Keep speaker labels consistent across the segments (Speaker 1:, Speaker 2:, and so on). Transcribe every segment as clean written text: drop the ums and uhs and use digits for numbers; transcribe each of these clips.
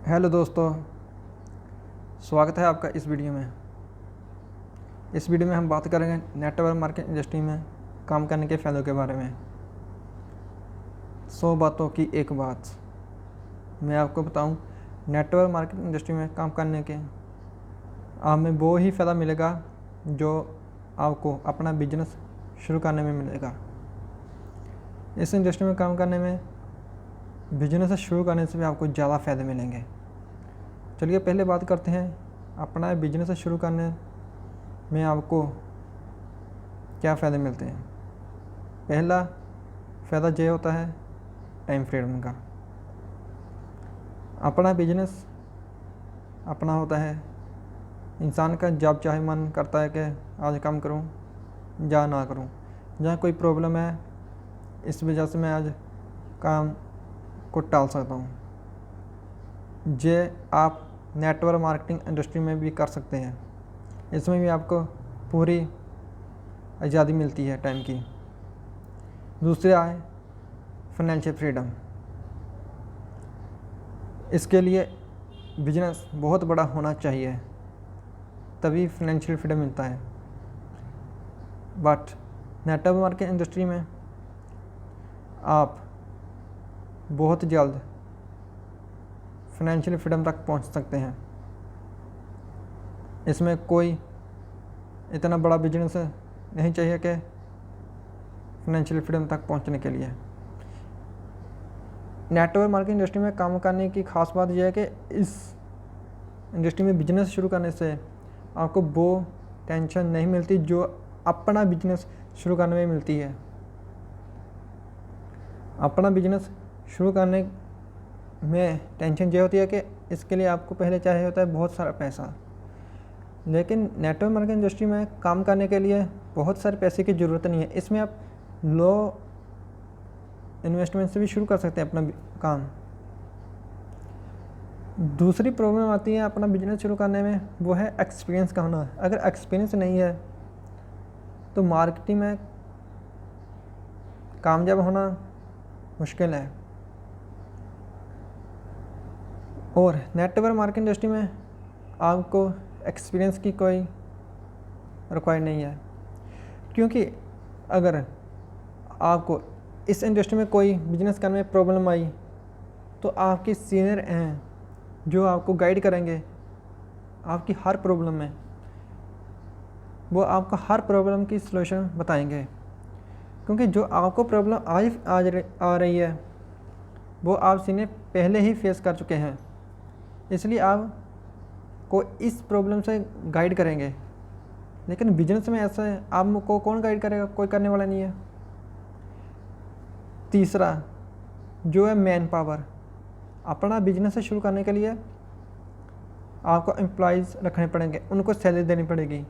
Speaker 1: Hello दोस्तों, स्वागत है आपका इस वीडियो में। इस वीडियो में हम बात करेंगे नेटवर्क मार्केटिंग इंडस्ट्री में काम करने के फ़ायदों के बारे में। 100 बातों की एक बात मैं आपको बताऊं, नेटवर्क मार्केटिंग इंडस्ट्री में काम करने के आप में वो ही फ़ायदा मिलेगा जो आपको अपना बिजनेस शुरू करने में मिलेगा। इस इंडस्ट्री में काम करने में बिजनेस शुरू करने से भी आपको ज़्यादा फ़ायदे मिलेंगे। चलिए पहले बात करते हैं अपना बिजनेस शुरू करने में आपको क्या फ़ायदे मिलते हैं। पहला फ़ायदा ये होता है टाइम फ्रीडम का। अपना बिजनेस अपना होता है, इंसान का जब चाहे मन करता है कि आज काम करूं या ना करूं, जहाँ कोई प्रॉब्लम है इस वजह से मैं आज काम को टाल सकता हूं। ये आप नेटवर्क मार्केटिंग इंडस्ट्री में भी कर सकते हैं। इसमें भी आपको पूरी आज़ादी मिलती है टाइम की। दूसरा है फाइनेंशियल फ्रीडम। इसके लिए बिजनेस बहुत बड़ा होना चाहिए, तभी फाइनेंशियल फ्रीडम मिलता है। बट नेटवर्क मार्केटिंग इंडस्ट्री में आप बहुत जल्द फाइनेंशियल फ्रीडम तक पहुंच सकते हैं। इसमें कोई इतना बड़ा बिजनेस नहीं चाहिए कि फाइनेंशियल फ्रीडम तक पहुंचने के लिए। नेटवर्क मार्केटिंग इंडस्ट्री में काम करने की ख़ास बात यह है कि इस इंडस्ट्री में बिजनेस शुरू करने से आपको वो टेंशन नहीं मिलती जो अपना बिजनेस शुरू करने में मिलती है। अपना बिजनेस शुरू करने में टेंशन ये होती है कि इसके लिए आपको पहले चाहिए होता है बहुत सारा पैसा, लेकिन नेटवर्क मार्केटिंग इंडस्ट्री में काम करने के लिए बहुत सारे पैसे की ज़रूरत नहीं है। इसमें आप लो इन्वेस्टमेंट से भी शुरू कर सकते हैं अपना काम। दूसरी प्रॉब्लम आती है अपना बिजनेस शुरू करने में, वो है एक्सपीरियंस का होना। अगर एक्सपीरियंस नहीं है तो मार्केटिंग में कामयाब होना मुश्किल है। और नेटवर्क मार्केटिंग इंडस्ट्री में आपको एक्सपीरियंस की कोई रिक्वायर्ड नहीं है, क्योंकि अगर आपको इस इंडस्ट्री में कोई बिजनेस करने में प्रॉब्लम आई तो आपके सीनियर हैं जो आपको गाइड करेंगे आपकी हर प्रॉब्लम में। वो आपको हर प्रॉब्लम की सलूशन बताएंगे, क्योंकि जो आपको प्रॉब्लम आज आ रही है वो आप सीनियर पहले ही फेस कर चुके हैं, इसलिए आपको इस प्रॉब्लम से गाइड करेंगे। लेकिन बिजनेस में ऐसा है, आपको कौन गाइड करेगा? कोई करने वाला नहीं है। तीसरा जो है मैन पावर। अपना बिजनेस से शुरू करने के लिए आपको एम्प्लॉयज़ रखने पड़ेंगे, उनको सैलरी देनी पड़ेगी।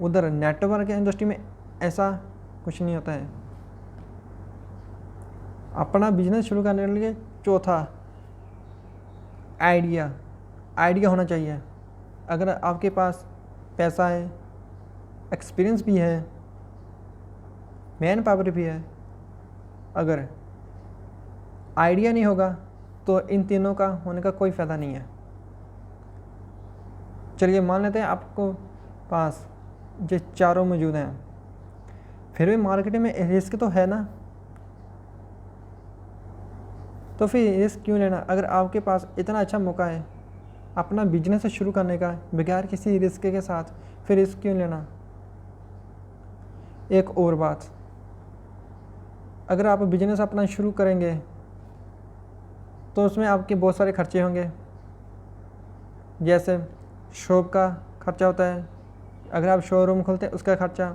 Speaker 1: उधर नेटवर्क इंडस्ट्री में ऐसा कुछ नहीं होता है। अपना बिजनेस शुरू करने के लिए चौथा आइडिया होना चाहिए। अगर आपके पास पैसा है, एक्सपीरियंस भी है, मैन पावर भी है, अगर आइडिया नहीं होगा तो इन तीनों का होने का कोई फ़ायदा नहीं है। चलिए मान लेते हैं आपको पास ये चारों मौजूद हैं, फिर भी मार्केटिंग में रिस्क तो है ना, तो फिर रिस्क क्यों लेना? अगर आपके पास इतना अच्छा मौका है अपना बिजनेस शुरू करने का बगैर किसी रिस्क के साथ, फिर रिस्क क्यों लेना? एक और बात, अगर आप बिजनेस अपना शुरू करेंगे तो उसमें आपके बहुत सारे खर्चे होंगे, जैसे शॉप का खर्चा होता है, अगर आप शोरूम खोलते हैं उसका खर्चा,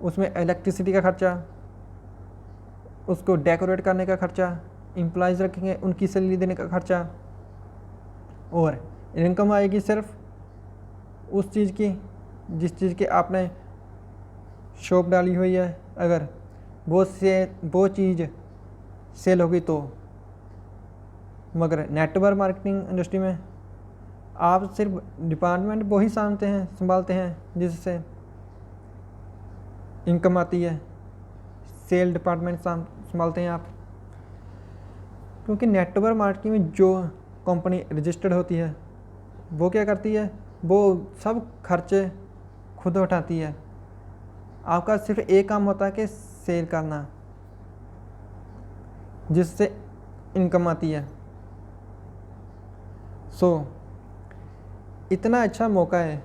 Speaker 1: उसमें इलेक्ट्रिसिटी का खर्चा, उसको डेकोरेट करने का खर्चा, एम्प्लॉयज़ रखेंगे उनकी सैलरी देने का खर्चा, और इनकम आएगी सिर्फ उस चीज़ की जिस चीज़ की आपने शॉप डाली हुई है। अगर वो चीज़ सेल होगी तो। मगर नेटवर्क मार्केटिंग इंडस्ट्री में आप सिर्फ डिपार्टमेंट वो ही संभालते हैं जिससे इनकम आती है। सेल डिपार्टमेंट संभालते हैं आप। क्योंकि नेटवर्क मार्केटिंग में जो कंपनी रजिस्टर्ड होती है वो क्या करती है, वो सब खर्चे खुद उठाती है। आपका सिर्फ एक काम होता है कि सेल करना, जिससे इनकम आती है। इतना अच्छा मौका है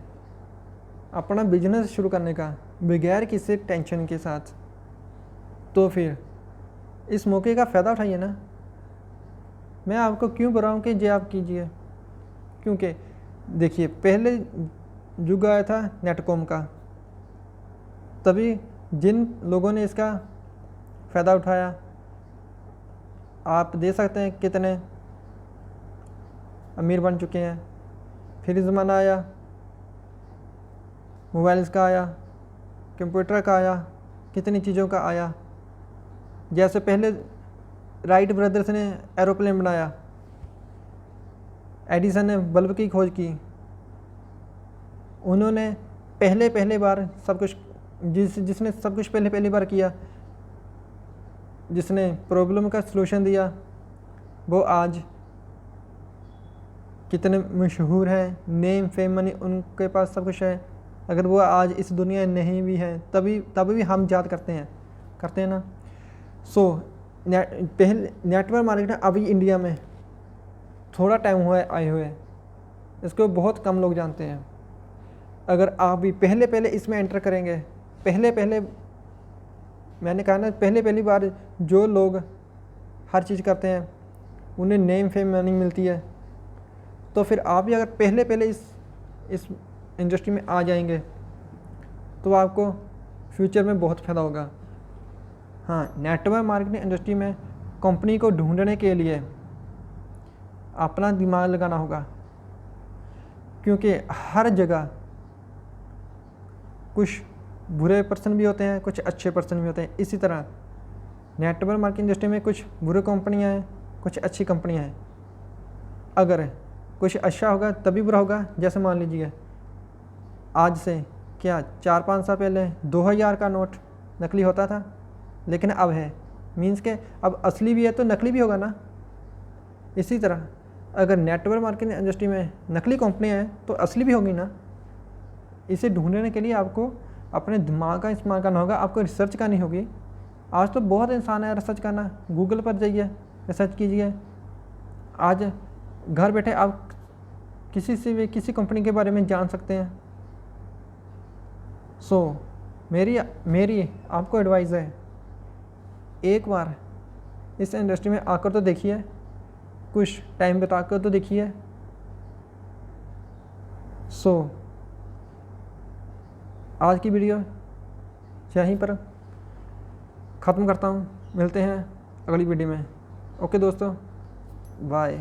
Speaker 1: अपना बिजनेस शुरू करने का बगैर किसी टेंशन के साथ, तो फिर इस मौके का फ़ायदा उठाइए ना। मैं आपको क्यों बोल रहा हूँ कि ये आप कीजिए, क्योंकि देखिए पहले युग आया था नेटकॉम का, तभी जिन लोगों ने इसका फ़ायदा उठाया आप दे सकते हैं कितने अमीर बन चुके हैं। फिर ज़माना आया मोबाइल्स का, आया कंप्यूटर का, आया कितनी चीज़ों का आया। जैसे पहले राइट ब्रदर्स ने एरोप्लेन बनाया, एडिसन ने बल्ब की खोज की, उन्होंने पहले बार सब कुछ जिसने सब कुछ पहले बार किया, जिसने प्रॉब्लम का सलूशन दिया, वो आज कितने मशहूर हैं, नेम फेम मनी उनके पास सब कुछ है। अगर वो आज इस दुनिया में नहीं भी हैं तभी भी हम याद करते हैं ना। पहले नेटवर्क मार्केटिंग अभी इंडिया में थोड़ा टाइम हुआ है आए हुए, इसको बहुत कम लोग जानते हैं। अगर आप भी पहले इसमें एंटर करेंगे, पहले मैंने कहा ना, पहली बार जो लोग हर चीज़ करते हैं उन्हें नेम फेम मनी मिलती है, तो फिर आप भी अगर पहले इस इंडस्ट्री में आ जाएंगे तो आपको फ्यूचर में बहुत फ़ायदा होगा। हाँ, नेटवर्क मार्केटिंग इंडस्ट्री में कंपनी को ढूंढने के लिए अपना दिमाग लगाना होगा, क्योंकि हर जगह कुछ बुरे पर्सन भी होते हैं, कुछ अच्छे पर्सन भी होते हैं। इसी तरह नेटवर्क मार्केटिंग इंडस्ट्री में कुछ बुरे कंपनियां हैं, कुछ अच्छी कंपनियां हैं। अगर कुछ अच्छा होगा तभी बुरा होगा। जैसे मान लीजिए आज से क्या 4-5 साल पहले 2000 का नोट नकली होता था, लेकिन अब है, मीन्स के अब असली भी है तो नकली भी होगा ना। इसी तरह अगर नेटवर्क मार्केटिंग इंडस्ट्री में नकली कंपनियां हैं तो असली भी होगी ना। इसे ढूंढने के लिए आपको अपने दिमाग का इस्तेमाल करना होगा, आपको रिसर्च करनी होगी। आज तो बहुत इंसान है रिसर्च करना, गूगल पर जाइए रिसर्च कीजिए। आज घर बैठे आप किसी से भी किसी कंपनी के बारे में जान सकते हैं। मेरी आपको एडवाइस है, एक बार इस इंडस्ट्री में आकर तो देखिए, कुछ टाइम बिताकर तो देखिए। आज की वीडियो यहीं पर ख़त्म करता हूँ, मिलते हैं अगली वीडियो में। ओके दोस्तों, बाय।